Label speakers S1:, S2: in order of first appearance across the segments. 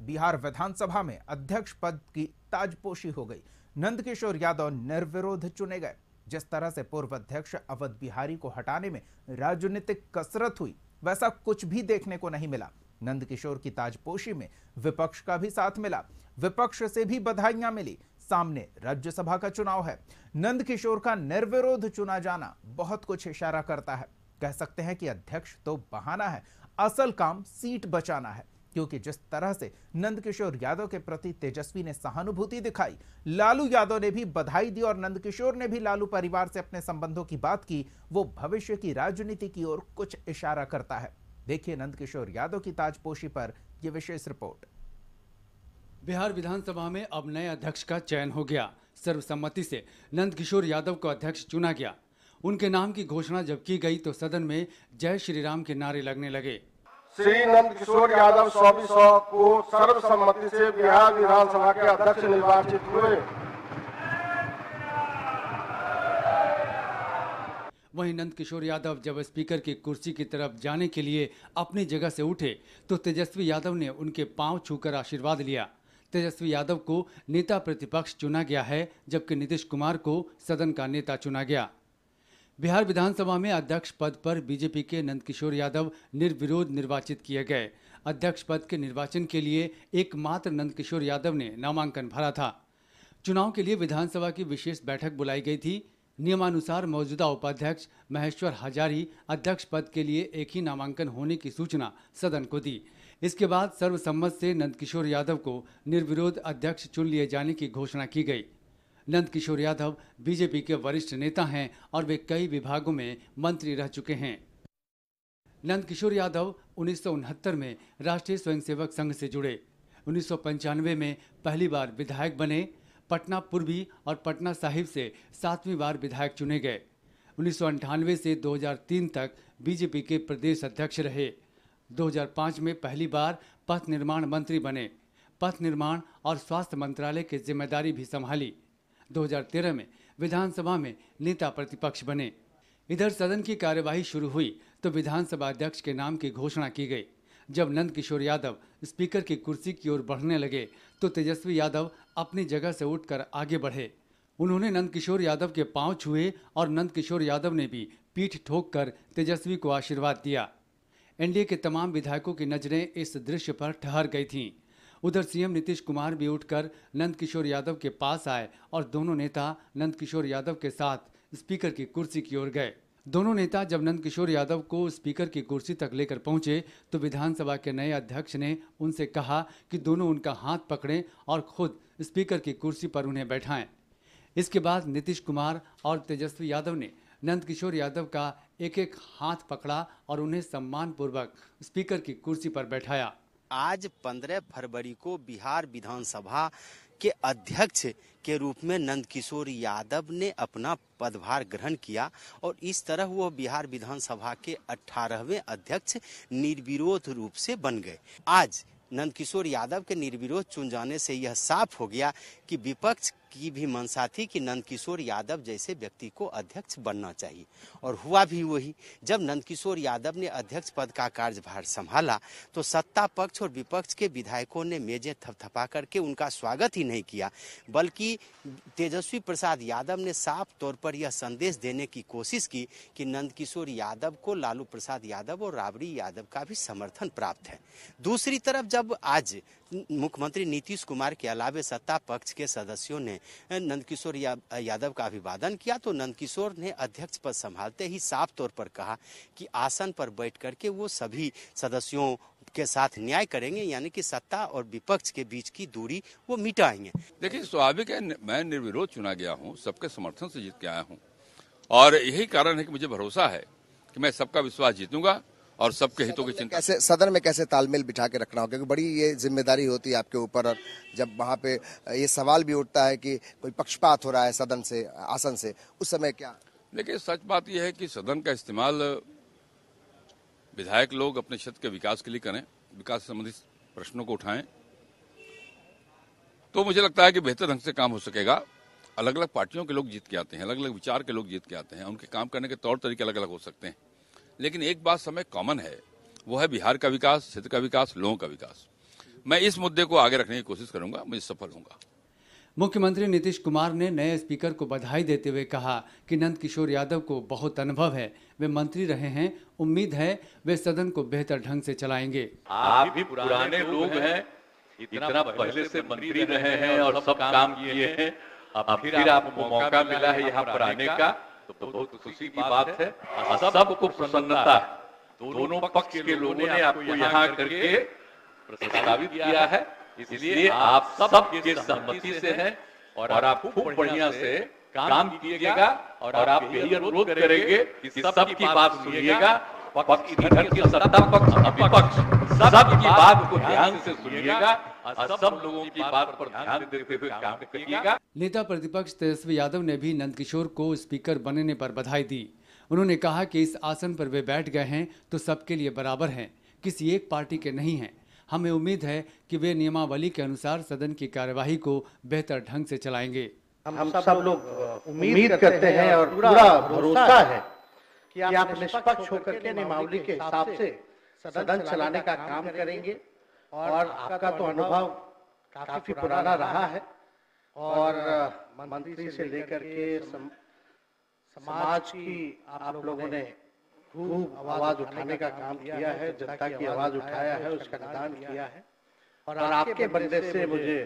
S1: बिहार विधानसभा में अध्यक्ष पद की ताजपोशी हो गई। नंदकिशोर यादव निर्विरोध चुने गए। जिस तरह से पूर्व अध्यक्ष अवध बिहारी को हटाने में राजनीतिक कसरत हुई, वैसा कुछ भी देखने को नहीं मिला। नंदकिशोर की ताजपोशी में विपक्ष का भी साथ मिला, विपक्ष से भी बधाइयां मिली। सामने राज्यसभा का चुनाव है। नंदकिशोर का निर्विरोध चुना जाना बहुत कुछ इशारा करता है। कह सकते हैं कि अध्यक्ष तो बहाना है, असल काम सीट बचाना है। क्योंकि जिस तरह से नंदकिशोर यादव के प्रति तेजस्वी ने सहानुभूति दिखाई, लालू यादव ने भी बधाई दी और नंदकिशोर ने भी लालू परिवार से अपने संबंधों की बात की, वो भविष्य की राजनीति की ओर कुछ इशारा करता है। देखिए नंदकिशोर यादव की ताजपोशी पर यह विशेष रिपोर्ट।
S2: बिहार विधानसभा में अब नए अध्यक्ष का चयन हो गया। सर्वसम्मति से नंदकिशोर यादव को अध्यक्ष चुना गया। उनके नाम की घोषणा जब की गई तो सदन में जय श्री राम के नारे लगने लगे।
S3: श्री नंदकिशोर यादव 2400 को सर्वसम्मति से बिहार विधानसभा के अध्यक्ष निर्वाचित हुए।
S2: वहीं नंदकिशोर यादव जब स्पीकर की कुर्सी की तरफ जाने के लिए अपनी जगह से उठे तो तेजस्वी यादव ने उनके पांव छूकर आशीर्वाद लिया। तेजस्वी यादव को नेता प्रतिपक्ष चुना गया है, जबकि नीतीश कुमार को सदन का नेता चुना गया। बिहार विधानसभा में अध्यक्ष पद पर बीजेपी के नंदकिशोर यादव निर्विरोध निर्वाचित किए गए। अध्यक्ष पद के निर्वाचन के लिए एकमात्र नंदकिशोर यादव ने नामांकन भरा था। चुनाव के लिए विधानसभा की विशेष बैठक बुलाई गई थी। नियमानुसार मौजूदा उपाध्यक्ष महेश्वर हजारी अध्यक्ष पद के लिए एक ही नामांकन होने की सूचना सदन को दी। इसके बाद सर्वसम्मत से नंदकिशोर यादव को निर्विरोध अध्यक्ष चुन लिए जाने की घोषणा की गई। नंदकिशोर यादव बीजेपी के वरिष्ठ नेता हैं और वे कई विभागों में मंत्री रह चुके हैं। नंदकिशोर यादव 1969 में राष्ट्रीय स्वयंसेवक संघ से जुड़े। 1995 में पहली बार विधायक बने। पटना पूर्वी और पटना साहिब से 7वीं बार विधायक चुने गए। 1998 से 2003 तक बीजेपी के प्रदेश अध्यक्ष रहे। 2005 में पहली बार पथ निर्माण मंत्री बने। पथ निर्माण और स्वास्थ्य मंत्रालय की जिम्मेदारी भी संभाली। 2013 में विधानसभा में नेता प्रतिपक्ष बने। इधर सदन की कार्यवाही शुरू हुई तो विधानसभा अध्यक्ष के नाम की घोषणा की गई। जब नंदकिशोर यादव स्पीकर की कुर्सी की ओर बढ़ने लगे तो तेजस्वी यादव अपनी जगह से उठकर आगे बढ़े। उन्होंने नंदकिशोर यादव के पांव छुए और नंदकिशोर यादव ने भी पीठ ठोककर तेजस्वी को आशीर्वाद दिया। एनडीए के तमाम विधायकों की नजरें इस दृश्य पर ठहर गई थीं। उधर सीएम नीतीश कुमार भी उठकर नंदकिशोर यादव के पास आए और दोनों नेता नंदकिशोर यादव के साथ स्पीकर की कुर्सी की ओर गए। दोनों नेता जब नंदकिशोर यादव को स्पीकर की कुर्सी तक लेकर पहुंचे तो विधानसभा के नए अध्यक्ष ने उनसे कहा कि दोनों उनका हाथ पकड़ें और खुद स्पीकर की कुर्सी पर उन्हें बैठाएं। इसके बाद नीतीश कुमार और तेजस्वी यादव ने नंदकिशोर यादव का एक एक हाथ पकड़ा और उन्हें सम्मानपूर्वक स्पीकर की कुर्सी पर बैठाया।
S4: आज 15 फरवरी को बिहार विधानसभा के अध्यक्ष के रूप में नंदकिशोर यादव ने अपना पदभार ग्रहण किया और इस तरह वो बिहार विधानसभा के 18वें अध्यक्ष निर्विरोध रूप से बन गए। आज नंदकिशोर यादव के निर्विरोध चुन जाने से यह साफ हो गया कि विपक्ष की भी मंशा थी कि नंदकिशोर यादव जैसे व्यक्ति को अध्यक्ष बनना चाहिए और हुआ भी वही। जब नंदकिशोर यादव ने अध्यक्ष पद का कार्यभार संभाला तो सत्ता पक्ष और विपक्ष के विधायकों ने मेजें थपथपा करके उनका स्वागत ही नहीं किया, बल्कि तेजस्वी प्रसाद यादव ने साफ तौर पर यह संदेश देने की कोशिश की कि नंदकिशोर यादव को लालू प्रसाद यादव और राबड़ी यादव का भी समर्थन प्राप्त है। दूसरी तरफ जब आज मुख्यमंत्री नीतीश कुमार के अलावे सत्ता पक्ष के सदस्यों ने नंदकिशोर यादव का अभिवादन किया तो नंदकिशोर ने अध्यक्ष पद संभालते ही साफ तौर पर कहा कि आसन पर बैठ करके वो सभी सदस्यों के साथ न्याय करेंगे, यानी कि सत्ता और विपक्ष के बीच की दूरी वो मिटाएंगे।
S5: देखिए, स्वाभाविक है, मैं निर्विरोध चुना गया हूँ, सबके समर्थन से जीत के आया हूँ और यही कारण है कि मुझे भरोसा है कि मैं सबका विश्वास जीतूंगा और सबके हितों की चिंता।
S6: कैसे सदन में कैसे तालमेल बिठा के रखना होगा, क्योंकि बड़ी ये जिम्मेदारी होती है आपके ऊपर और जब वहाँ पे ये सवाल भी उठता है कि कोई पक्षपात हो रहा है सदन से, आसन से, उस समय क्या?
S5: देखिए, सच बात यह है कि सदन का इस्तेमाल विधायक लोग अपने क्षेत्र के विकास के लिए करें, विकास संबंधित प्रश्नों को उठाएं, तो मुझे लगता है कि बेहतर ढंग से काम हो सकेगा। अलग अलग पार्टियों के लोग जीत के आते हैं, अलग अलग विचार के लोग जीत के आते हैं, उनके काम करने के तौर तरीके अलग अलग हो सकते हैं, लेकिन एक बात समय कॉमन है, वो है बिहार का विकास, क्षेत्र का विकास, लोगों का विकास। मैं इस मुद्दे को आगे रखने की कोशिश करूंगा, मैं सफल होऊंगा।
S2: मुख्यमंत्री नीतीश कुमार ने नए स्पीकर को बधाई देते हुए कहा कि नंद किशोर यादव को बहुत अनुभव है, वे मंत्री रहे हैं, उम्मीद है वे सदन को बेहतर ढंग से चलाएंगे।
S7: आप भी पुराने लोग हैं, इतना पहले से मंत्री रहे हैं और सब काम किए हैं, अब फिर आपको मौका मिला है यहाँ पर आने का, तो बहुत खुशी की बात है। सबको प्रसन्नता है, दोनों पक्ष के लोगों ने आपको यहाँ करके प्रस्तावित किया है, इसलिए आप सब के सहमति से हैं और आप खूब बढ़िया से काम कीजिएगा और आप यही अनुरोध करेंगे कि सबकी बात सुनिएगा, पक्ष इधर के सत्ता पक्ष विपक्ष सबकी बात को ध्यान से सुनिएगा और सब लोगों की बात पर ध्यान देते हुए काम करिएगा।
S2: नेता प्रतिपक्ष तेजस्वी यादव ने भी नंदकिशोर को स्पीकर बनने पर बधाई दी। उन्होंने कहा कि इस आसन पर वे बैठ गए हैं तो सबके लिए बराबर हैं, किसी एक पार्टी के नहीं हैं। हमें उम्मीद है कि वे नियमावली के अनुसार सदन की कार्यवाही को बेहतर ढंग से चलाएंगे।
S8: हम सब लोग उम्मीद करते हैं और पूरा भरोसा है कि आप निष्पक्ष होकर के नियमावली के हिसाब से सदन चलाने का काम करेंगे और आपका तो अनुभव काफी पुराना रहा है और मंत्री से लेकर के समाज की आप लोगों ने खूब आवाज उठाने का काम किया है, जनता की आवाज उठाया है, उसका निदान किया है और आपके बनने से मुझे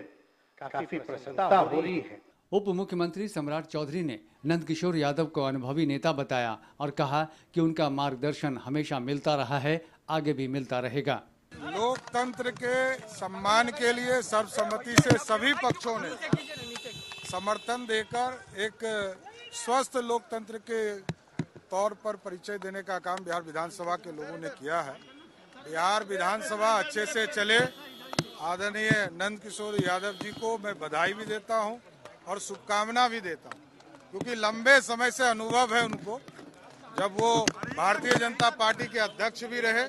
S8: काफी प्रसन्नता हो रही है।
S2: उप मुख्यमंत्री सम्राट चौधरी ने नंदकिशोर यादव को अनुभवी नेता बताया और कहा कि उनका मार्गदर्शन हमेशा मिलता रहा है, आगे भी मिलता रहेगा।
S9: लोकतंत्र के सम्मान के लिए सर्वसम्मति से सभी पक्षों ने समर्थन देकर एक स्वस्थ लोकतंत्र के तौर पर परिचय देने का काम बिहार विधानसभा के लोगों ने किया है। बिहार विधानसभा अच्छे से चले, आदरणीय नंदकिशोर यादव जी को मैं बधाई भी देता हूं और शुभकामना भी देता हूं, क्योंकि लंबे समय से अनुभव है उनको। जब वो भारतीय जनता पार्टी के अध्यक्ष भी रहे,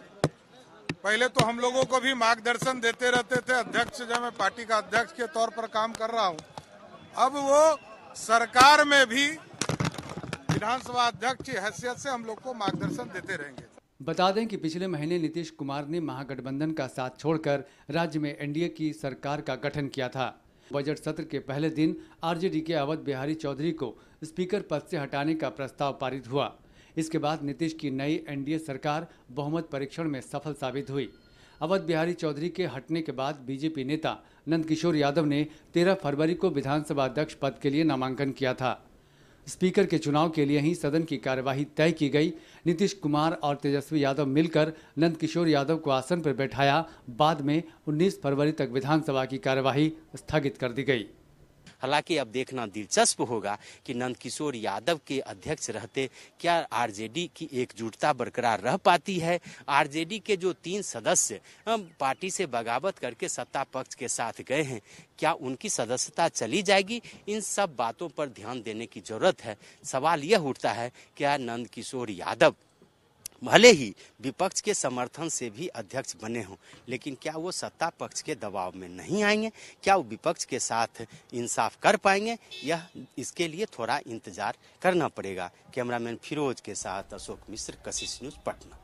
S9: पहले तो हम लोगों को भी मार्गदर्शन देते रहते थे, अध्यक्ष जब मैं पार्टी का अध्यक्ष के तौर पर काम कर रहा हूं, अब वो सरकार में भी विधानसभा अध्यक्ष की हैसियत से हम लोग को मार्गदर्शन देते रहेंगे।
S2: बता दें कि पिछले महीने नीतीश कुमार ने महागठबंधन का साथ छोड़कर राज्य में एनडीए की सरकार का गठन किया था। बजट सत्र के पहले दिन आरजेडी के अवध बिहारी चौधरी को स्पीकर पद से हटाने का प्रस्ताव पारित हुआ। इसके बाद नीतीश की नई एनडीए सरकार बहुमत परीक्षण में सफल साबित हुई। अवध बिहारी चौधरी के हटने के बाद बीजेपी नेता नंदकिशोर यादव ने 13 फरवरी को विधानसभा अध्यक्ष पद के लिए नामांकन किया था। स्पीकर के चुनाव के लिए ही सदन की कार्यवाही तय की गई। नीतीश कुमार और तेजस्वी यादव मिलकर नंदकिशोर यादव को आसन पर बैठाया। बाद में 19 फरवरी तक विधानसभा की कार्यवाही स्थगित कर दी गई।
S4: हालांकि अब देखना दिलचस्प होगा कि नंदकिशोर यादव के अध्यक्ष रहते क्या आरजेडी की एकजुटता बरकरार रह पाती है। आरजेडी के जो 3 सदस्य पार्टी से बगावत करके सत्ता पक्ष के साथ गए हैं, क्या उनकी सदस्यता चली जाएगी? इन सब बातों पर ध्यान देने की जरूरत है। सवाल यह उठता है क्या नंदकिशोर यादव भले ही विपक्ष के समर्थन से भी अध्यक्ष बने हों, लेकिन क्या वो सत्ता पक्ष के दबाव में नहीं आएंगे? क्या वो विपक्ष के साथ इंसाफ कर पाएंगे? यह इसके लिए थोड़ा इंतजार करना पड़ेगा। कैमरामैन फिरोज के साथ अशोक मिश्र, कशिश न्यूज़, पटना।